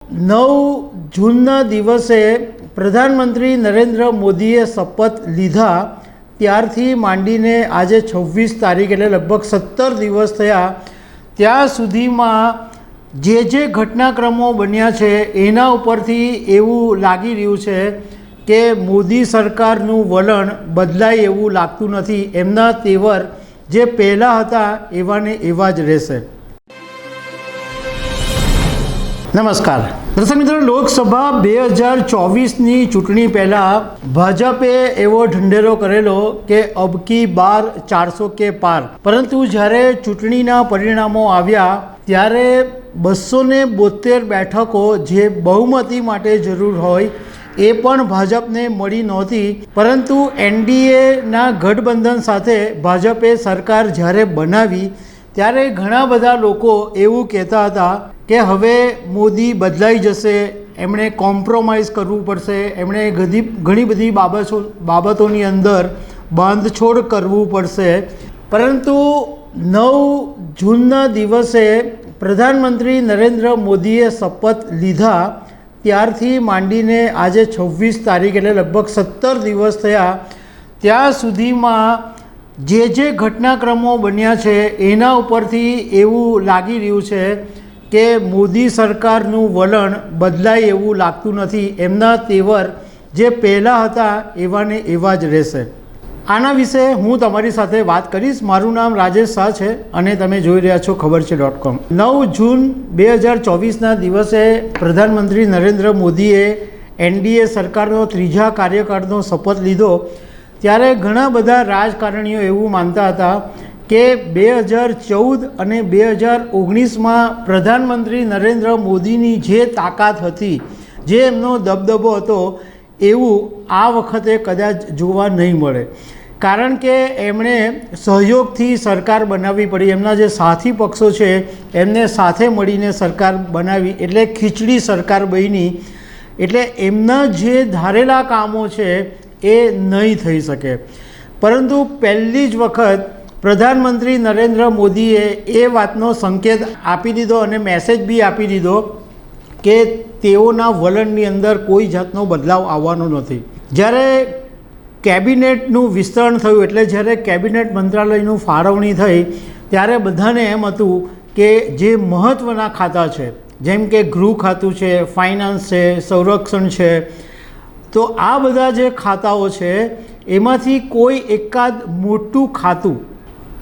9 જૂનના દિવસે પ્રધાનમંત્રી નરેન્દ્ર મોદીએ શપથ લીધા ત્યારથી માંડીને આજે 26 તારીખ એટલે લગભગ 17 દિવસ થયા। ત્યાં સુધીમાં જે ઘટનાક્રમો બન્યા છે એના ઉપરથી એવું લાગી રહ્યું છે કે મોદી સરકારનું વલણ બદલાય એવું લાગતું નથી। એમના તેવર જે પહેલાં હતા એવા ને એવા જ રહેશે। નમસ્કાર દર્શક મિત્રો, લોકસભા 2024ની ચૂંટણી પહેલાં ભાજપે એવો ઢંઢેરો કરેલો કે અબકી બાર 400 કે પાર, પરંતુ જ્યારે ચૂંટણીના પરિણામો આવ્યા ત્યારે 272 બેઠકો જે બહુમતી માટે જરૂર હોય એ પણ ભાજપને મળી નહોતી। પરંતુ એનડીએના ગઠબંધન સાથે ભાજપે સરકાર જ્યારે બનાવી ત્યારે ઘણા બધા લોકો એવું કહેતા હતા કે હવે મોદી બદલાઈ જશે, એમણે કોમ્પ્રોમાઇઝ કરવું પડશે, એમણે ઘણી બધી બાબતોની અંદર બાંધછોડ કરવું પડશે। પરંતુ 9 જૂનના દિવસે પ્રધાનમંત્રી નરેન્દ્ર મોદીએ શપથ લીધા ત્યારથી માંડીને આજે 26 તારીખ એટલે લગભગ 17 દિવસ થયા। ત્યાં સુધીમાં જે ઘટનાક્રમો બન્યા છે એના ઉપરથી એવું લાગી રહ્યું છે કે મોદી સરકારનું વલણ બદલાય એવું લાગતું નથી। એમના તેવર જે પહેલાં હતા એવા ને એવા જ રહેશે। આના વિશે હું તમારી સાથે વાત કરીશ। મારું નામ રાજેશ શાહ છે અને તમે જોઈ રહ્યા છો ખબર છે.com। 9 જૂન 2024ના દિવસે પ્રધાનમંત્રી નરેન્દ્ર મોદીએ એનડીએ સરકારનો ત્રીજા કાર્યકાળનો શપથ લીધો ત્યારે ઘણા બધા રાજકારણીઓ એવું માનતા હતા કે 2014 અને 2019માં પ્રધાનમંત્રી નરેન્દ્ર મોદીની જે તાકાત હતી, જે એમનો દબદબો હતો, એવું આ વખતે કદાચ જોવા નહીં મળે। કારણ કે એમણે સહયોગથી સરકાર બનાવવી પડી। એમના જે સાથી પક્ષો છે એમને સાથે મળીને સરકાર બનાવી એટલે ખીચડી સરકાર બની। એટલે એમના જે ધારેલા કામો છે એ નહીં થઈ શકે। પરંતુ પહેલી જ વખત પ્રધાનમંત્રી નરેન્દ્ર મોદીએ એ વાતનો સંકેત આપી દીધો અને મેસેજ બી આપી દીધો કે તેઓના વલણની અંદર કોઈ જાતનો બદલાવ આવવાનો નથી। જ્યારે કેબિનેટનું વિસ્તરણ થયું એટલે જ્યારે કેબિનેટ મંત્રાલયનું ફાળવણી થઈ ત્યારે બધાને એમ હતું કે જે મહત્ત્વના ખાતા છે જેમ કે ગૃહ ખાતું છે, ફાઇનાન્સ છે, સંરક્ષણ છે, તો આ બધા જે ખાતાઓ છે એમાંથી કોઈ એકાદ મોટું ખાતું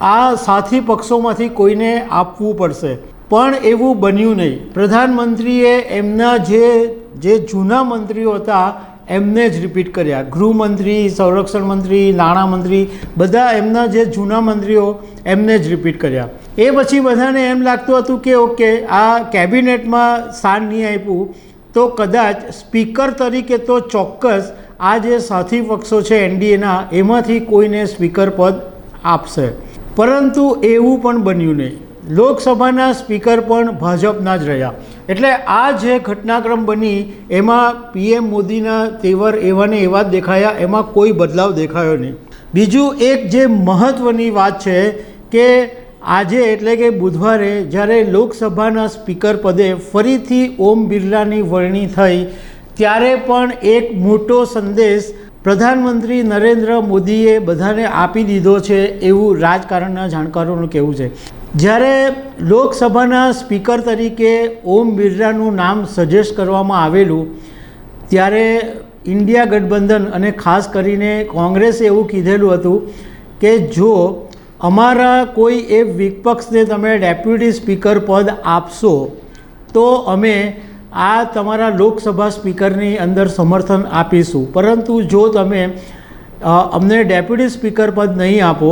આ સાથી પક્ષોમાંથી કોઈને આપવું પડશે, પણ એવું બન્યું નહીં। પ્રધાનમંત્રીએ એમના જે જૂના મંત્રીઓ હતા એમને જ રિપીટ કર્યા। ગૃહમંત્રી, સંરક્ષણ મંત્રી, નાણામંત્રી, બધા એમના જે જૂના મંત્રીઓ એમને જ રિપીટ કર્યા। એ પછી બધાને એમ લાગતું હતું કે ઓકે, આ કેબિનેટમાં સ્થાન નહીં આપ્યું તો કદાચ સ્પીકર તરીકે તો ચોક્કસ આ જે સાથી પક્ષો છે એનડીએના એમાંથી કોઈને સ્પીકર પદ આપશે, પરંતુ એવું પણ બન્યું નહીં। લોકસભાના સ્પીકર પણ ભાજપના જ રહ્યા। એટલે આ જે ઘટનાક્રમ બની એમાં પીએમ મોદીના તેવર એવા ને એવા જ દેખાયા, એમાં કોઈ બદલાવ દેખાયો નહીં। બીજું એક જે મહત્ત્વની વાત છે કે આજે એટલે કે બુધવારે જ્યારે લોકસભાના સ્પીકર પદે ફરીથી ઓમ બિરલાની વરણી થઈ ત્યારે પણ એક મોટો સંદેશ પ્રધાનમંત્રી નરેન્દ્ર મોદીએ બધાને આપી દીધો છે એવું રાજકારણના જાણકારોનું કહેવું છે। જ્યારે લોકસભાના સ્પીકર તરીકે ઓમ બિરલાનું નામ સજેસ્ટ કરવામાં આવેલું ત્યારે ઇન્ડિયા ગઠબંધન અને ખાસ કરીને કોંગ્રેસે એવું કીધેલું હતું કે જો અમારા કોઈ એક વિપક્ષને તમે ડેપ્યુટી સ્પીકર પદ આપશો તો અમે આ તમારા લોકસભા સ્પીકરની અંદર સમર્થન આપીશું, પરંતુ જો તમે અમને ડેપ્યુટી સ્પીકર પદ નહીં આપો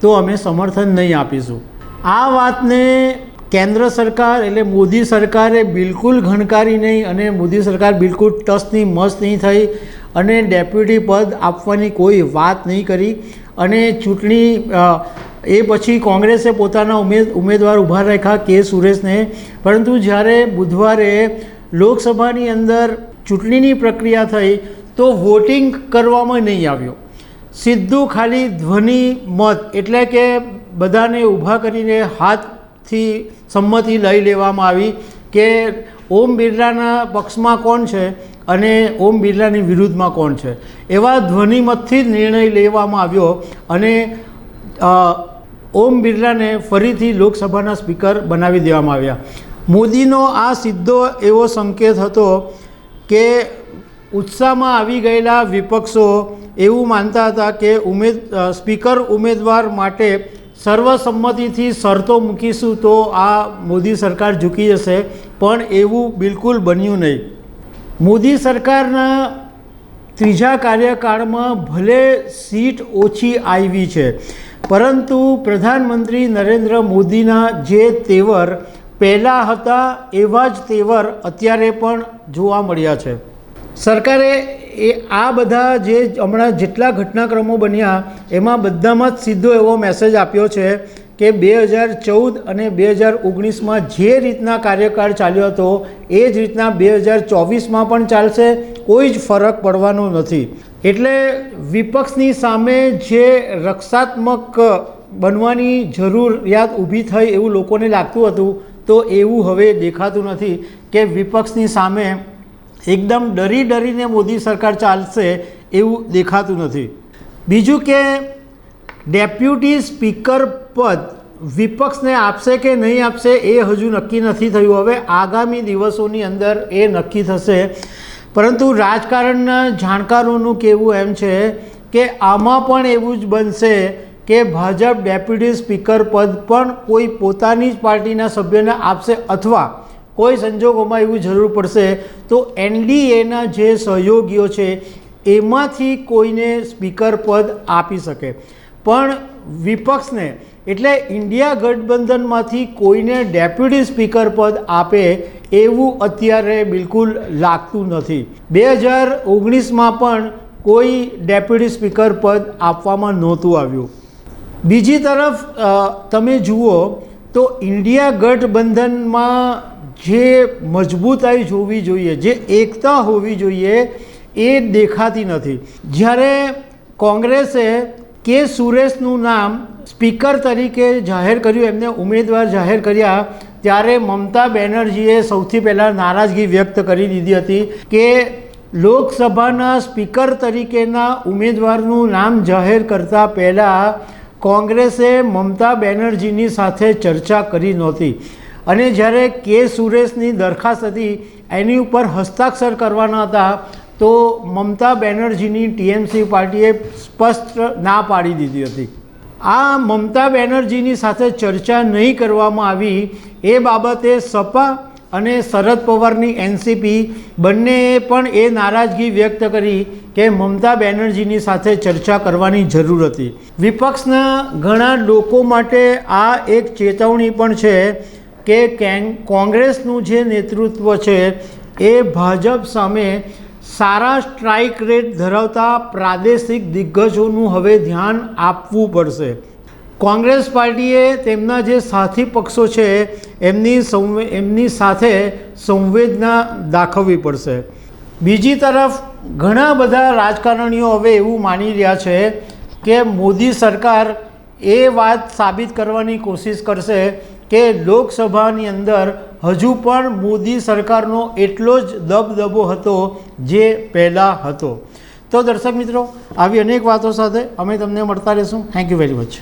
તો અમે સમર્થન નહીં આપીશું। આ વાતને કેન્દ્ર સરકાર એટલે મોદી સરકારે બિલકુલ ગણકારી નહીં અને મોદી સરકાર બિલકુલ ટસની મસ નહીં થઈ અને ડેપ્યુટી પદ આપવાની કોઈ વાત નહીં કરી। અને ચૂંટણી એ પછી કોંગ્રેસે પોતાના ઉમેદવાર ઊભા રાખ્યા કે સુરેશને, પરંતુ જ્યારે બુધવારે લોકસભાની અંદર ચૂંટણીની પ્રક્રિયા થઈ તો વોટિંગ કરવામાં નહીં આવ્યો। સીધું ખાલી ધ્વનિ મત એટલે કે બધાને ઊભા કરીને હાથથી સંમતિ લઈ લેવામાં આવી કે ઓમ બિરલાના પક્ષમાં કોણ છે અને ઓમ બિરલાની વિરુદ્ધમાં કોણ છે, એવા ધ્વનિમતથી જ નિર્ણય લેવામાં આવ્યો અને ઓમ બિરલાને ફરીથી લોકસભાના સ્પીકર બનાવી દેવામાં આવ્યા. મોદીનો આ સીધો એવો સંકેત હતો કે ઉત્સાહમાં આવી ગયેલા વિપક્ષો એવું માનતા હતા કે સ્પીકર ઉમેદવાર માટે સર્વસંમતિથી શરતો મૂકીશું તો આ મોદી સરકાર ઝૂકી જશે, પણ એવું બિલકુલ બન્યું નહીં. મોદી સરકારના ત્રીજા કાર્યકાળમાં ભલે સીટ ઓછી આવી છે, પરંતુ પ્રધાનમંત્રી નરેન્દ્ર મોદીના જે તેવર પહેલાં હતા એવા જ તેવર અત્યારે પણ જોવા મળ્યા છે. સરકારે આ બધા જે હમણાં જેટલા ઘટનાક્રમો બન્યા એમાં બધામાં જ સીધો એવો મેસેજ આપ્યો છે કે 2014 અને 2019માં જે રીતના કાર્યકાળ ચાલ્યો હતો એ જ રીતના 2024માં પણ ચાલશે, કોઈ જ ફરક પડવાનો નથી. એટલે વિપક્ષની સામે જે રક્ષાત્મક બનવાની જરૂરિયાત ઊભી થઈ એવું લોકોને લાગતું હતું, તો એવું હવે દેખાતું નથી કે વિપક્ષની સામે એકદમ ડરીને મોદી સરકાર ચાલશે એવું દેખાતું નથી. બીજું કે ડેપ્યુટી સ્પીકર પદ વિપક્ષને આપશે કે નહીં આપશે એ હજુ નક્કી નથી થયું. હવે આગામી દિવસોની અંદર એ નક્કી થશે. પરંતુ રાજકારણના જાણકારોનું કહેવું એમ છે કે આમાં પણ એવું જ બનશે કે ભાજપ ડેપ્યુટી સ્પીકર પદ પણ કોઈ પોતાની જ પાર્ટીના સભ્યને આપશે, અથવા કોઈ સંજોગોમાં એવું જરૂર પડશે તો એનડીએના જે સહયોગીઓ છે એમાંથી કોઈને સ્પીકર પદ આપી શકે. પણ વિપક્ષને એટલે ઇન્ડિયા ગઠબંધનમાંથી કોઈને ડેપ્યુટી સ્પીકર પદ આપે એવું અત્યારે બિલકુલ લાગતું નથી. 2019માં પણ કોઈ ડેપ્યુટી સ્પીકર પદ આપવામાં નહોતું આવ્યું. બીજી તરફ તમે જુઓ તો ઇન્ડિયા ગઠબંધનમાં જે મજબૂતાઈ જોવી જોઈએ, જે એકતા હોવી જોઈએ, એ દેખાતી નથી. જ્યારે કોંગ્રેસે કે સુરેશનું નામ સ્પીકર તરીકે જાહેર કર્યું, એમને ઉમેદવાર જાહેર કર્યા, ત્યારે મમતા બેનર્જીએ સૌથી પહેલાં નારાજગી વ્યક્ત કરી દીધી હતી કે લોકસભાના સ્પીકર તરીકેના ઉમેદવારનું નામ જાહેર કરતાં પહેલાં કોંગ્રેસે મમતા બેનર્જીની સાથે ચર્ચા કરી નહોતી. અને જ્યારે કે સુરેશની દરખાસ્ત હતી એની ઉપર હસ્તાક્ષર કરવાના હતા તો મમતા બેનર્જીની ટીએમસી પાર્ટીએ સ્પષ્ટ ના પાડી દીધી હતી. આ મમતા બેનર્જીની સાથે ચર્ચા નહીં કરવામાં આવી એ બાબતે સપા અને શરદ પવારની એનસીપી બંનેએ પણ એ નારાજગી વ્યક્ત કરી કે મમતા બેનર્જીની સાથે ચર્ચા કરવાની જરૂર હતી. વિપક્ષના ઘણા લોકો માટે આ એક ચેતવણી પણ છે કે કોંગ્રેસનું જે નેતૃત્વ છે એ ભાજપ સામે સારા સ્ટ્રાઇક રેટ ધરાવતા પ્રાદેશિક દિગ્ગજોનું હવે ધ્યાન આપવું પડશે. કોંગ્રેસ પાર્ટીએ તેમના જે સાથી પક્ષો છે એમની સાથે સંવેદના દાખવવી પડશે. બીજી તરફ ઘણા બધા રાજકારણીઓ હવે એવું માની રહ્યા છે કે મોદી સરકાર એ વાત સાબિત કરવાની કોશિશ કરશે કે લોકસભાની અંદર હજુ પણ મોદી સરકારનો એટલો જ દબદબો હતો જે પહેલાં હતો. તો દર્શક મિત્રો, આવી અનેક વાતો સાથે અમે તમને મળતા રહીશું. Thank you very much.